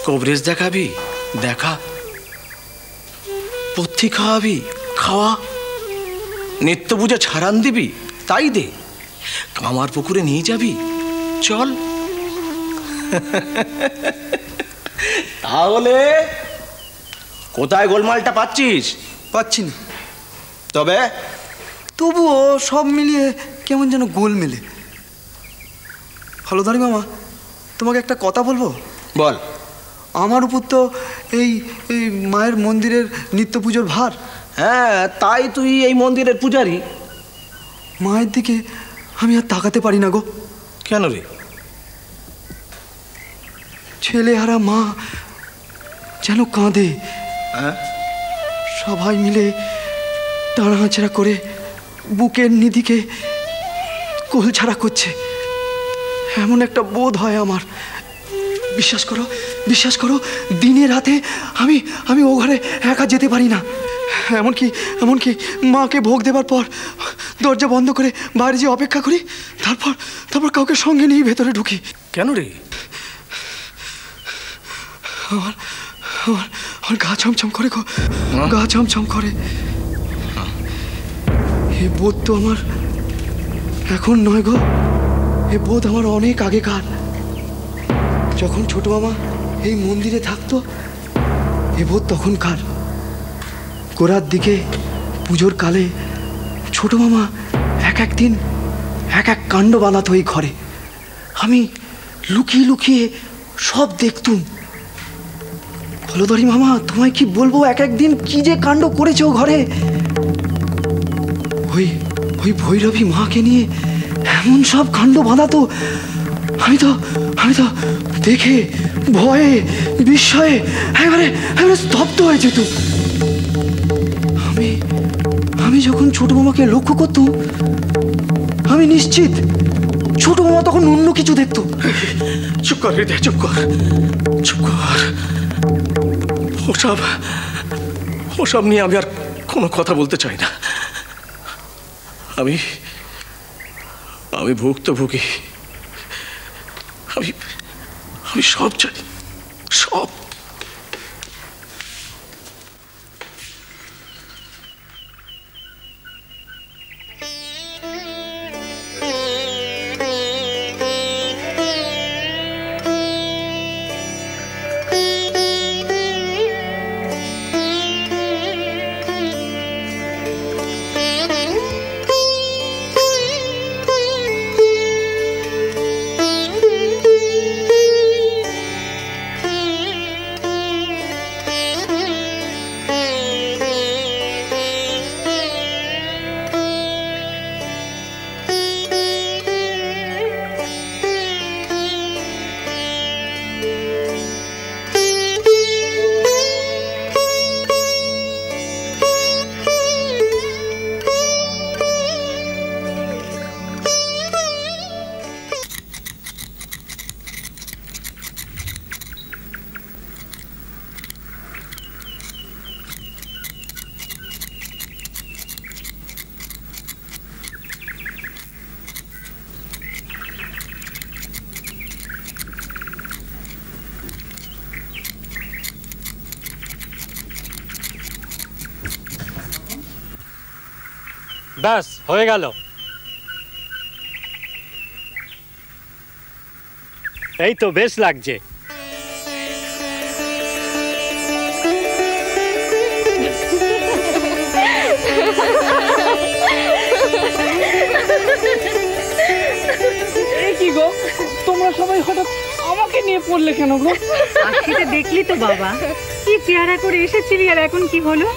কবরেজ দেখাবি? দেখা। পথ্যি খাওয়াবি? খাওয়া। নিত্য পূজা ছাড়ান দিবি? তাই দে। কামার পুকুরে নিয়ে যাবি? চল। তাহলে কোথায় গোলমালটা পাচ্ছিস? পাচ্ছি না। তবে তবুও সব মিলিয়ে কেমন যেন গোল মেলে। হলধরি মামা, তোমাকে একটা কথা বলবো? বল। আমার উপর তো এই এই মায়ের মন্দিরের নিত্য পুজোর ভার। হ্যাঁ, তাই তুই এই মন্দিরের পূজারি। মায়ের দিকে আমি আর তাকাতে পারি না গো। কেন রে? ছেলেহারা মা যেন কাঁদে। হ্যাঁ? সবাই মিলে টানাহাঁচড়া করে বুকের নিধিকে কোলছাড়া করছে, এমন একটা বোধ হয় আমার। বিশ্বাস করো দিনে রাতে আমি ও ঘরে একা যেতে পারি না। এমনকি মাকে ভোগ দেবার পর দরজা বন্ধ করে বাইরে যেয়ে অপেক্ষা করি, তারপর কাউকে সঙ্গে নিয়ে ভেতরে ঢুকি। কেন রে? আমার গা ছমছম করে গো, গা ছমছম করে। এ বোধ তো আমার এখন নয় গো, এ বোধ আমার অনেক আগেকার। যখন ছোট মামা এই মন্দিরে থাকতো, এ বোধ তখনকার। গোড়ার দিকে পুজোর কালে ছোট মামা এক দিন এক কাণ্ড বানাতো এই ঘরে। আমি লুকিয়ে লুকিয়ে সব দেখতুম। হলধরি মামা, তোমায় কি বলবো একদিন কি যে কাণ্ড করেছে ও ঘরে। ওই ভৈরবী মাকে নিয়ে এমন সব কাণ্ড বাঁধাতো, আমি তো দেখে ভয়ে বিস্ময়ে একেবারে স্তব্ধ হয়ে যেত। আমি যখন ছোট মামাকে লক্ষ্য করতুম, আমি নিশ্চিত ছোট মামা তখন অন্য কিছু দেখতো। চুপ কর রে, চুপ কর। ওসব নিয়ে আমি আর কোনো কথা বলতে চাই না। আমি ভুক্তভোগী। আমি সব জানি, সব। ব্যাস হয়ে গেল। এই তো বেশ লাগছে। কি গো, তোমরা সবাই হঠাৎ আমাকে নিয়ে পড়লে কেন গো? সেটা দেখলি তো বাবা, কি চেহারা করে এসেছিলি আর এখন কি হলো।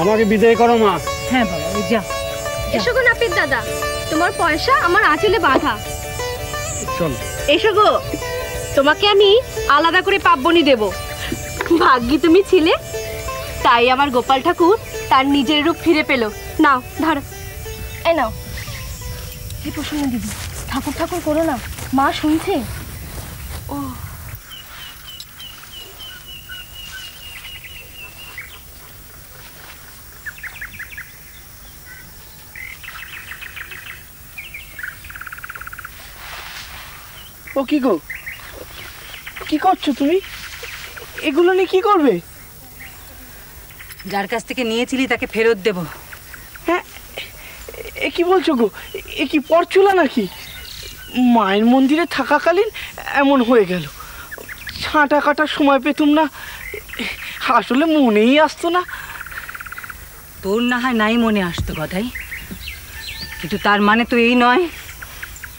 আমাকে বিদায় করো মা। হ্যাঁ বাবা, যা। এসো গো নাপিত দাদা, তোমার পয়সা আমার আঁচলে বাঁধা। চল এসো গো, তোমাকে আমি আলাদা করে পাব্বনি দেব। ভাগ্যি তুমি ছিলে, তাই আমার গোপাল ঠাকুর তার নিজের রূপ ফিরে পেল। নাও ধরো, এই নাও। এই প্রসন্ন দিদি, ঠাকুর ঠাকুর করো না, মা শুনছে। ও ও কি গো, কি করছো তুমি? এগুলো নিয়ে কি করবে? যার কাছ থেকে নিয়েছিলি তাকে ফেরত দেব। হ্যাঁ, এ কি বলছো গো? এ কি পরচুলা নাকি? মায়ের মন্দিরে থাকাকালীন এমন হয়ে গেল। ছাঁটা কাটার সময় পেতুম না, আসলে মনেই আসতো না। তোর না হয় নাই মনে আসতো গদাই, কিন্তু তার মানে তো এই নয়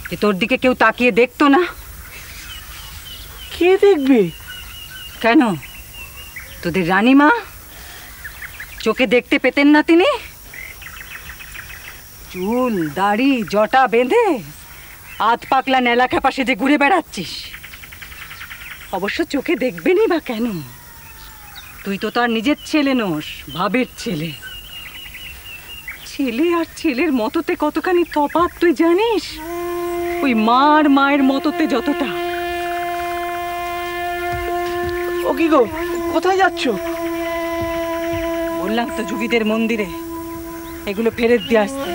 যে তোর দিকে কেউ তাকিয়ে দেখতো না। কে দেখবে? কেন, তোদের রানীমা চোখে দেখতে পেতেন না তিনি? চুল দাড়ি জটা বেঁধে আধ পাকলা নেলা খেপা সেজে ঘুরে বেড়াচ্ছিস, অবশ্য চোখে দেখবেনই বা কেন? তুই তো তার নিজের ছেলে নোস, ভাবের ছেলে। ছেলে আর ছেলের মততে কতখানি তফাৎ তুই জানিস? ওই মায়ের মততে যতটা। ও কি গো, কোথায় যাচ্ছ? বললাম তো যুগীদের মন্দিরে এগুলো ফেরত দিয়ে আসতে।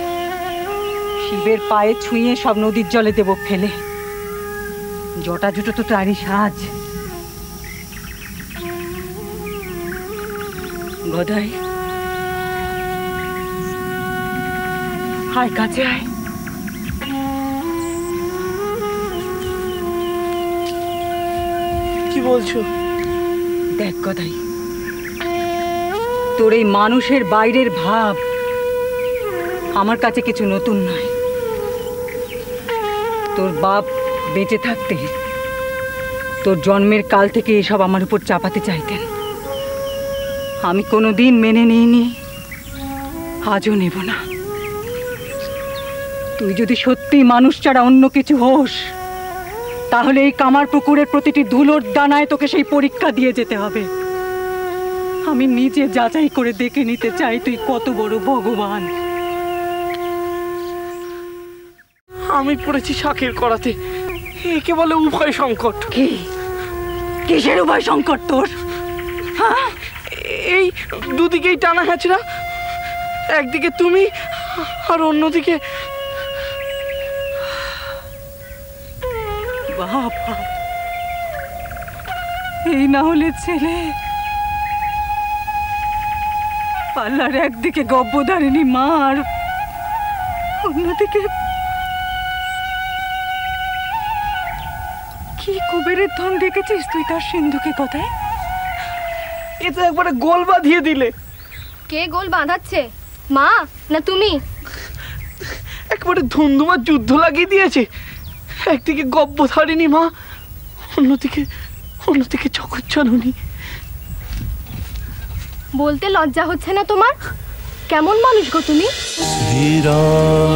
শিবের পায়ে ছুঁয়ে সব নদীর জলে দেব ফেলে। জটা জুটো তো তারই সাজ। গদাই, আয় কাছে আয়। কি বলছো? দেখ গদাই, তোর এই মানুষের বাইরের ভাব আমার কাছে কিছু নতুন নয়। তোর বাপ বেঁচে থাকতে তোর জন্মের কাল থেকে এসব আমার উপর চাপাতে চাইতেন। আমি কোনোদিন মেনে নিইনি, আজও নেব না। তুই যদি সত্যি মানুষ ছাড়া অন্য কিছু হোস, তাহলে এই কামার পুকুরের প্রতিটি ধুলোর দানায় তোকে সেই পরীক্ষা দিয়ে যেতে হবে। আমি নিজে যাচাই করে দেখে নিতে চাই তুই কত বড় ভগবান। আমি পড়েছি শাকের করাতে, একে বলে উভয় সংকট। কি কিসের উভয় সংকট তোর? হ্যাঁ, এই দুদিকেই টানা হ্যাচড়া, একদিকে তুমি আর অন্যদিকে বাবা। এই না হলে ছেলে, পাল্লার একদিকে গব্বধারিণী মার, অন্যদিকে কি কুবেরের ধন দেখেছিস তুই তার সিন্ধুকে? কথায় এ তো একবারে গোল বাঁধিয়ে দিলে। কে গোল বাঁধাচ্ছে, মা না তুমি? একবারে ধুমধুমার যুদ্ধ লাগিয়ে দিয়েছে। একদিকে গব্বধারিণী মা, অন্যদিকে জগজ্জননী। বলতে লজ্জা হচ্ছে না তোমার? কেমন মানুষ গো তুমি? শ্রীরাম